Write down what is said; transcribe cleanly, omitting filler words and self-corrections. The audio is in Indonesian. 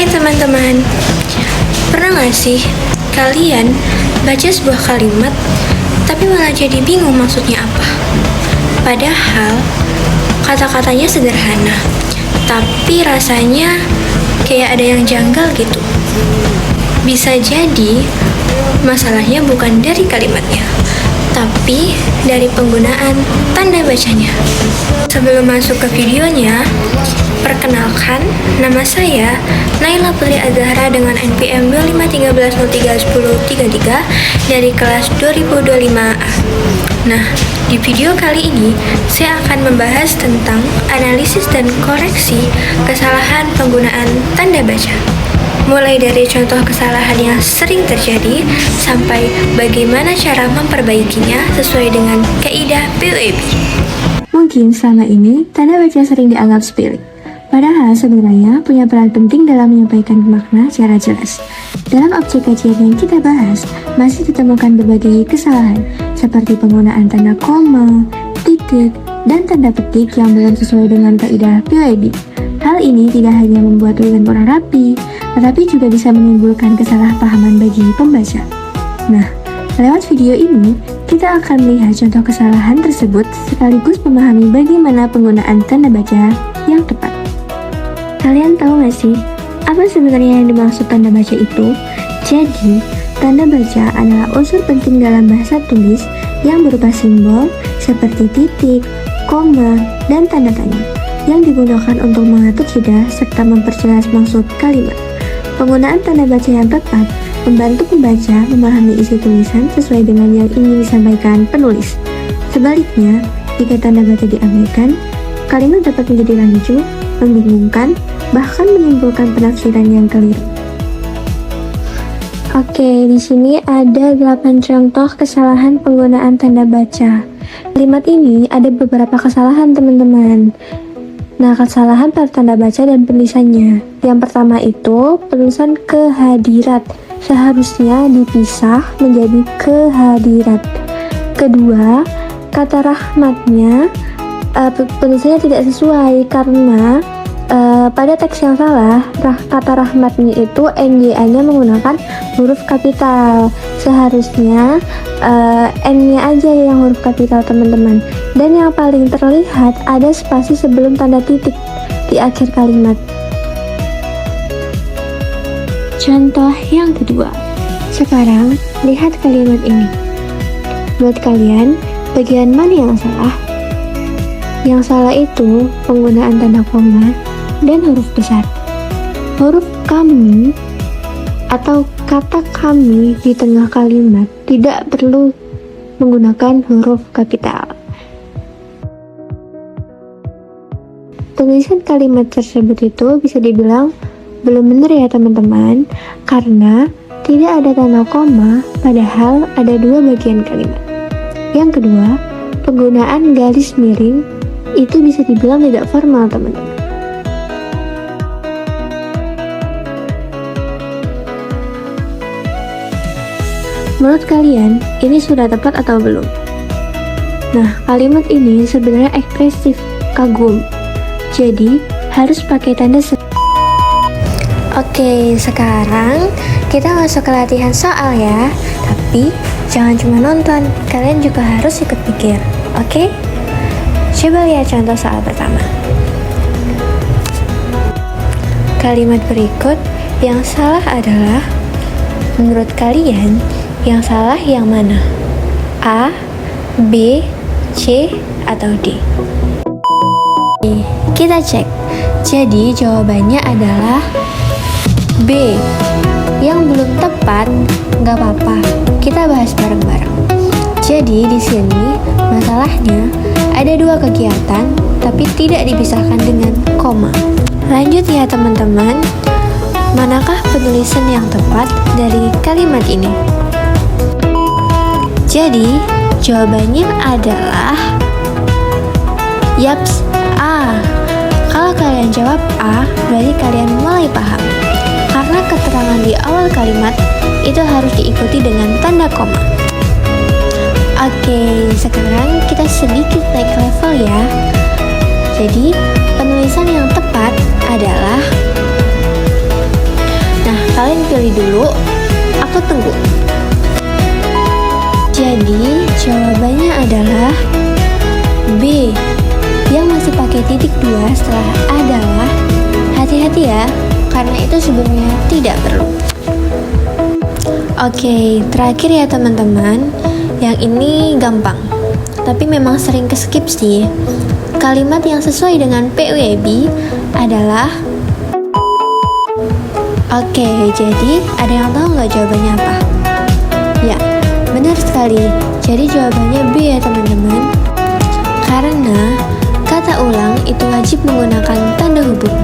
Hai teman-teman, pernah gak sih kalian baca sebuah kalimat tapi malah jadi bingung maksudnya apa? Padahal kata-katanya sederhana, tapi rasanya kayak ada yang janggal gitu. Bisa jadi masalahnya bukan dari kalimatnya, tapi dari penggunaan tanda bacanya. Sebelum masuk ke videonya, perkenalkan, nama saya Naila Putri Azahra dengan NPM 2513031033 dari kelas 2025A. Nah, di video kali ini saya akan membahas tentang analisis dan koreksi kesalahan penggunaan tanda baca. Mulai dari contoh kesalahan yang sering terjadi sampai bagaimana cara memperbaikinya sesuai dengan kaidah PUEB. Mungkin selama ini tanda baca sering dianggap sepele. Padahal sebenarnya punya peran penting dalam menyampaikan makna secara jelas. Dalam objek kajian yang kita bahas, masih ditemukan berbagai kesalahan, seperti penggunaan tanda koma, titik, dan tanda petik yang belum sesuai dengan kaidah PUEB. Hal ini tidak hanya membuat tulisan kurang rapi, tetapi juga bisa menimbulkan kesalahpahaman bagi pembaca. Nah, lewat video ini, kita akan melihat contoh kesalahan tersebut sekaligus memahami bagaimana penggunaan tanda baca yang tepat. Kalian tahu gak sih, apa sebenarnya yang dimaksud tanda baca itu? Jadi, tanda baca adalah unsur penting dalam bahasa tulis yang berupa simbol seperti titik, koma, dan tanda tanya yang digunakan untuk mengatur jeda serta memperjelas maksud kalimat. Penggunaan tanda baca yang tepat membantu pembaca memahami isi tulisan sesuai dengan yang ingin disampaikan penulis. Sebaliknya, jika tanda baca diabaikan, kalimat dapat menjadi rancu, membingungkan, bahkan menimbulkan penafsiran yang keliru. Oke, di sini ada 8 contoh kesalahan penggunaan tanda baca. Kalimat ini ada beberapa kesalahan, teman-teman. Nah, kesalahan pada tanda baca dan penulisannya. Yang pertama itu penulisan kehadirat, seharusnya dipisah menjadi kehadirat. Kedua, kata rahmatnya penulisannya tidak sesuai karena pada teks yang salah, kata rahmatnya itu NYA-nya menggunakan huruf kapital. Seharusnya N-nya aja yang huruf kapital, teman-teman. Dan yang paling terlihat ada spasi sebelum tanda titik di akhir kalimat. Contoh yang kedua. Sekarang, lihat kalimat ini. Buat kalian, bagian mana yang salah? Yang salah itu penggunaan tanda koma dan huruf besar. Huruf kami atau kata kami di tengah kalimat tidak perlu menggunakan huruf kapital. Tulisan kalimat tersebut itu bisa dibilang belum benar ya teman-teman, karena tidak ada tanda koma padahal ada dua bagian kalimat. Yang kedua, penggunaan garis miring itu bisa dibilang tidak formal, teman-teman. Menurut kalian, ini sudah tepat atau belum? Nah, kalimat ini sebenarnya ekspresif, kagum. Jadi, harus pakai tanda Oke, sekarang kita masuk ke latihan soal ya. Tapi, jangan cuma nonton, kalian juga harus ikut pikir, oke? Coba lihat contoh soal pertama. Kalimat berikut yang salah adalah, menurut kalian, yang salah yang mana? A, B, C, atau D? Kita cek. Jadi jawabannya adalah B. Yang belum tepat, nggak apa-apa. Kita bahas bareng-bareng. Jadi di sini masalahnya ada dua kegiatan, tapi tidak dipisahkan dengan koma. Lanjut ya teman-teman. Manakah penulisan yang tepat dari kalimat ini? Jadi jawabannya adalah yaps, A. Kalau kalian jawab A, berarti kalian mulai paham. Karena keterangan di awal kalimat itu harus diikuti dengan tanda koma. Oke, sekarang kita sedikit naik level ya. Jadi, penulisan yang tepat adalah aku tunggu. Jadi, jawabannya adalah B. Yang masih pakai titik 2 setelah adalah. Hati-hati ya, karena itu sebenarnya tidak perlu. Oke, terakhir ya teman-teman. Yang ini gampang, tapi memang sering keskip sih. Kalimat yang sesuai dengan PUEB adalah. Oke, jadi ada yang tahu nggak jawabannya apa? Ya, benar sekali. Jadi jawabannya B ya teman-teman. Karena kata ulang itu wajib menggunakan tanda hubung.